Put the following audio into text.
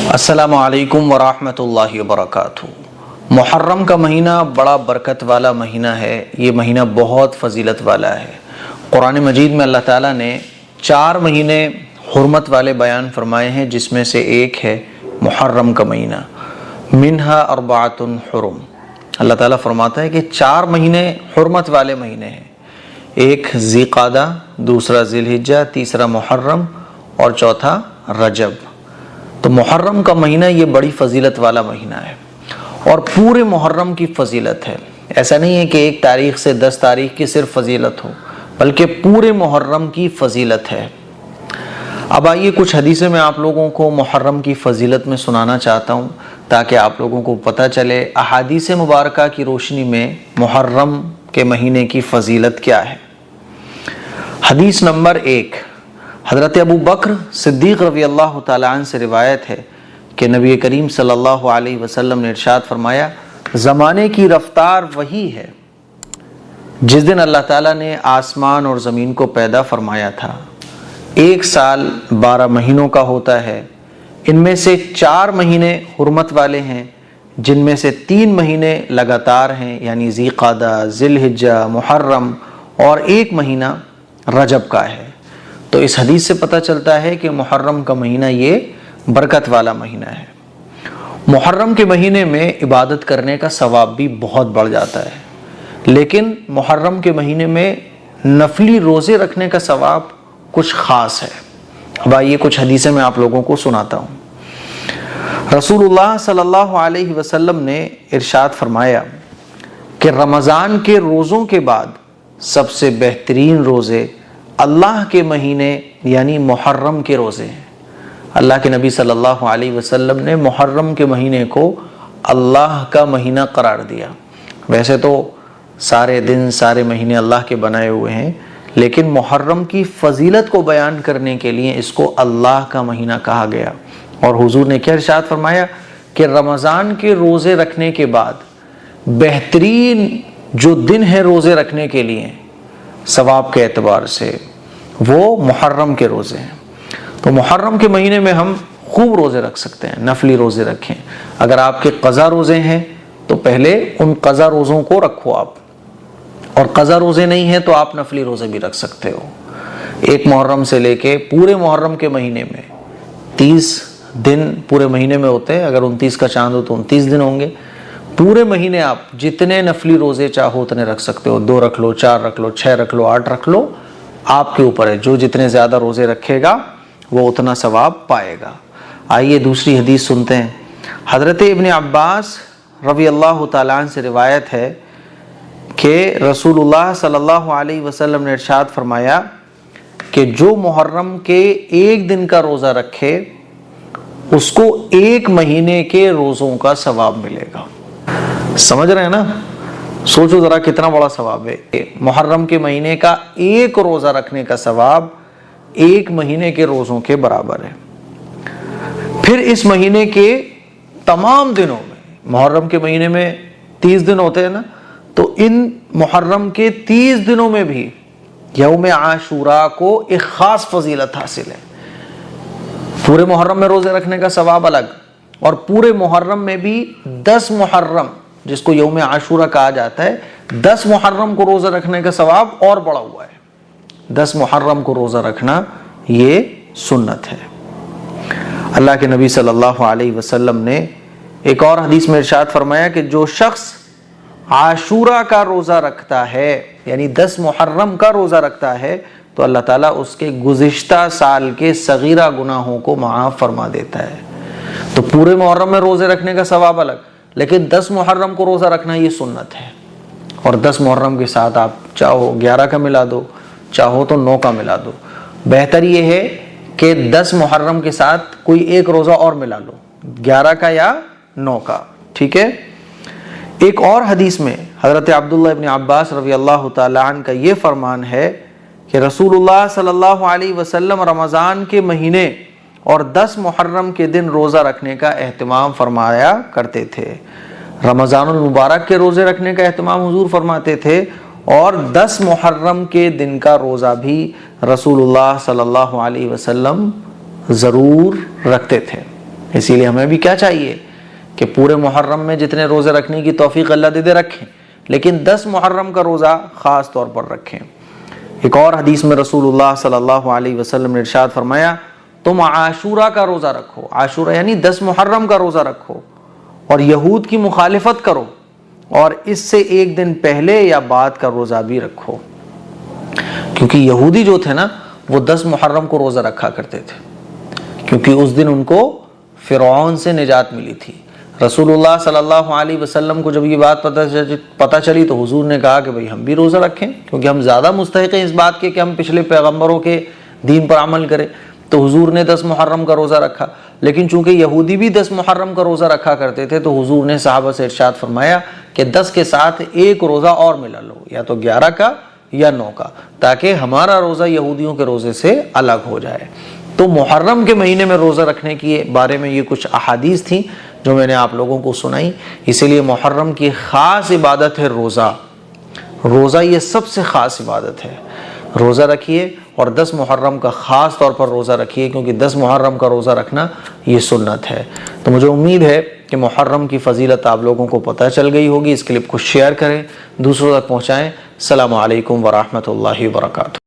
السلام علیکم ورحمۃ اللہ وبرکاتہ۔ محرم کا مہینہ بڑا برکت والا مہینہ ہے، یہ مہینہ بہت فضیلت والا ہے۔ قرآن مجید میں اللہ تعالیٰ نے 4 مہینے حرمت والے بیان فرمائے ہیں، جس میں سے ایک ہے محرم کا مہینہ۔ منہا اربعۃ حرم، اللہ تعالیٰ فرماتا ہے کہ 4 مہینے حرمت والے مہینے ہیں، ایک ذی قعدہ، دوسرا ذی الحجہ، تیسرا محرم اور چوتھا رجب۔ تو محرم کا مہینہ یہ بڑی فضیلت والا مہینہ ہے، اور پورے محرم کی فضیلت ہے۔ ایسا نہیں ہے کہ ایک تاریخ سے 10 تاریخ کی صرف فضیلت ہو، بلکہ پورے محرم کی فضیلت ہے۔ اب آئیے کچھ حدیثیں میں آپ لوگوں کو محرم کی فضیلت میں سنانا چاہتا ہوں، تاکہ آپ لوگوں کو پتہ چلے احادیث مبارکہ کی روشنی میں محرم کے مہینے کی فضیلت کیا ہے۔ حدیث نمبر 1، حضرت ابو بکر صدیق رضی اللہ تعالیٰ عنہ سے روایت ہے کہ نبی کریم صلی اللہ علیہ وسلم نے ارشاد فرمایا، زمانے کی رفتار وہی ہے جس دن اللہ تعالیٰ نے آسمان اور زمین کو پیدا فرمایا تھا۔ 1 سال 12 مہینوں کا ہوتا ہے، ان میں سے 4 مہینے حرمت والے ہیں، جن میں سے 3 مہینے لگاتار ہیں، یعنی ذی قعدہ، ذی الحجہ، محرم، اور 1 مہینہ رجب کا ہے۔ تو اس حدیث سے پتہ چلتا ہے کہ محرم کا مہینہ یہ برکت والا مہینہ ہے۔ محرم کے مہینے میں عبادت کرنے کا ثواب بھی بہت بڑھ جاتا ہے، لیکن محرم کے مہینے میں نفلی روزے رکھنے کا ثواب کچھ خاص ہے۔ اب آئیے کچھ حدیثیں میں آپ لوگوں کو سناتا ہوں۔ رسول اللہ صلی اللہ علیہ وسلم نے ارشاد فرمایا کہ رمضان کے روزوں کے بعد سب سے بہترین روزے اللہ کے مہینے یعنی محرم کے روزے ہیں۔ اللہ کے نبی صلی اللہ علیہ وسلم نے محرم کے مہینے کو اللہ کا مہینہ قرار دیا۔ ویسے تو سارے دن سارے مہینے اللہ کے بنائے ہوئے ہیں، لیکن محرم کی فضیلت کو بیان کرنے کے لیے اس کو اللہ کا مہینہ کہا گیا۔ اور حضور نے کیا ارشاد فرمایا کہ رمضان کے روزے رکھنے کے بعد بہترین جو دن ہے روزے رکھنے کے لیے ثواب کے اعتبار سے، وہ محرم کے روزے ہیں۔ تو محرم کے مہینے میں ہم خوب روزے رکھ سکتے ہیں، نفلی روزے رکھیں۔ اگر آپ کے قضا روزے ہیں تو پہلے ان قضا روزوں کو رکھو آپ، اور قضا روزے نہیں ہیں تو آپ نفلی روزے بھی رکھ سکتے ہو۔ 1 محرم سے لے کے پورے محرم کے مہینے میں 30 دن پورے مہینے میں ہوتے ہیں، اگر 29 کا چاند ہو تو 29 دن ہوں گے۔ پورے مہینے آپ جتنے نفلی روزے چاہو اتنے رکھ سکتے ہو، 2 رکھ لو، 4 رکھ لو، 6 رکھ لو، 8 رکھ لو، آپ کے اوپر ہے۔ جو جتنے زیادہ روزے رکھے گا وہ اتنا ثواب پائے گا۔ آئیے دوسری حدیث سنتے ہیں۔ حضرت ابن عباس رضی اللہ تعالیٰ عنہ سے روایت ہے کہ رسول اللہ صلی اللہ علیہ وسلم نے ارشاد فرمایا کہ جو محرم کے 1 دن کا روزہ رکھے اس کو 1 مہینے کے روزوں کا ثواب ملے گا۔ سمجھ رہے ہیں نا؟ سوچو ذرا کتنا بڑا ثواب ہے۔ محرم کے مہینے کا 1 روزہ رکھنے کا ثواب 1 مہینے کے روزوں کے برابر ہے۔ پھر اس مہینے کے تمام دنوں میں، محرم کے مہینے میں 30 دن ہوتے ہیں نا، تو ان محرم کے 30 دنوں میں بھی یوم عاشوراء کو ایک خاص فضیلت حاصل ہے۔ پورے محرم میں روزے رکھنے کا ثواب الگ، اور پورے محرم میں بھی 10 محرم جس کو یوم عاشوراء کہا جاتا ہے، 10 محرم کو روزہ رکھنے کا ثواب اور بڑا ہوا ہے۔ 10 محرم کو روزہ رکھنا یہ سنت ہے۔ اللہ کے نبی صلی اللہ علیہ وسلم نے ایک اور حدیث میں ارشاد فرمایا کہ جو شخص عاشوراء کا روزہ رکھتا ہے، یعنی 10 محرم کا روزہ رکھتا ہے، تو اللہ تعالیٰ اس کے گزشتہ سال کے صغیرہ گناہوں کو معاف فرما دیتا ہے۔ تو پورے محرم میں روزے رکھنے کا ثواب الگ، لیکن 10 محرم کو روزہ رکھنا یہ سنت ہے۔ اور 10 محرم کے ساتھ آپ چاہو 11 کا ملا دو، چاہو تو 9 کا ملا دو۔ بہتر یہ ہے کہ 10 محرم کے ساتھ کوئی 1 روزہ اور ملا لو، 11 کا یا 9 کا، ٹھیک ہے۔ ایک اور حدیث میں حضرت عبداللہ ابن عباس رضی اللہ تعالیٰ عنہ کا یہ فرمان ہے کہ رسول اللہ صلی اللہ علیہ وسلم رمضان کے مہینے اور 10 محرم کے دن روزہ رکھنے کا اہتمام فرمایا کرتے تھے۔ رمضان المبارک کے روزے رکھنے کا اہتمام حضور فرماتے تھے، اور 10 محرم کے دن کا روزہ بھی رسول اللہ صلی اللہ علیہ وسلم ضرور رکھتے تھے۔ اسی لیے ہمیں بھی کیا چاہیے کہ پورے محرم میں جتنے روزے رکھنے کی توفیق اللہ دے رکھیں، لیکن 10 محرم کا روزہ خاص طور پر رکھیں۔ ایک اور حدیث میں رسول اللہ صلی اللہ علیہ وسلم نے ارشاد فرمایا تم عاشورہ کا روزہ رکھو، عاشورہ یعنی 10 محرم کا روزہ رکھو، اور یہود کی مخالفت کرو، اور اس سے ایک دن پہلے یا بعد کا روزہ بھی رکھو۔ کیونکہ یہودی جو تھے نا وہ 10 محرم کو روزہ رکھا کرتے تھے، کیونکہ اس دن ان کو فرعون سے نجات ملی تھی۔ رسول اللہ صلی اللہ علیہ وسلم کو جب یہ بات پتہ چلی تو حضور نے کہا کہ بھئی ہم بھی روزہ رکھیں، کیونکہ ہم زیادہ مستحق ہیں اس بات کے کہ ہم پچھلے پیغمبروں کے دین پر عمل کریں۔ تو حضور نے 10 محرم کا روزہ رکھا، لیکن چونکہ یہودی بھی 10 محرم کا روزہ رکھا کرتے تھے تو حضور نے صحابہ سے ارشاد فرمایا کہ 10 کے ساتھ ایک روزہ اور ملا لو، یا تو 11 کا یا 9 کا، تاکہ ہمارا روزہ یہودیوں کے روزے سے الگ ہو جائے۔ تو محرم کے مہینے میں روزہ رکھنے کے بارے میں یہ کچھ احادیث تھیں جو میں نے آپ لوگوں کو سنائی۔ اسی لیے محرم کی خاص عبادت ہے روزہ۔ روزہ یہ سب سے خاص عبادت ہے، روزہ رکھیے، اور 10 محرم کا خاص طور پر روزہ رکھیے، کیونکہ 10 محرم کا روزہ رکھنا یہ سنت ہے۔ تو مجھے امید ہے کہ محرم کی فضیلت آپ لوگوں کو پتہ چل گئی ہوگی۔ اس کلپ کو شیئر کریں، دوسروں تک پہنچائیں۔ السلام علیکم ورحمۃ اللہ وبرکاتہ۔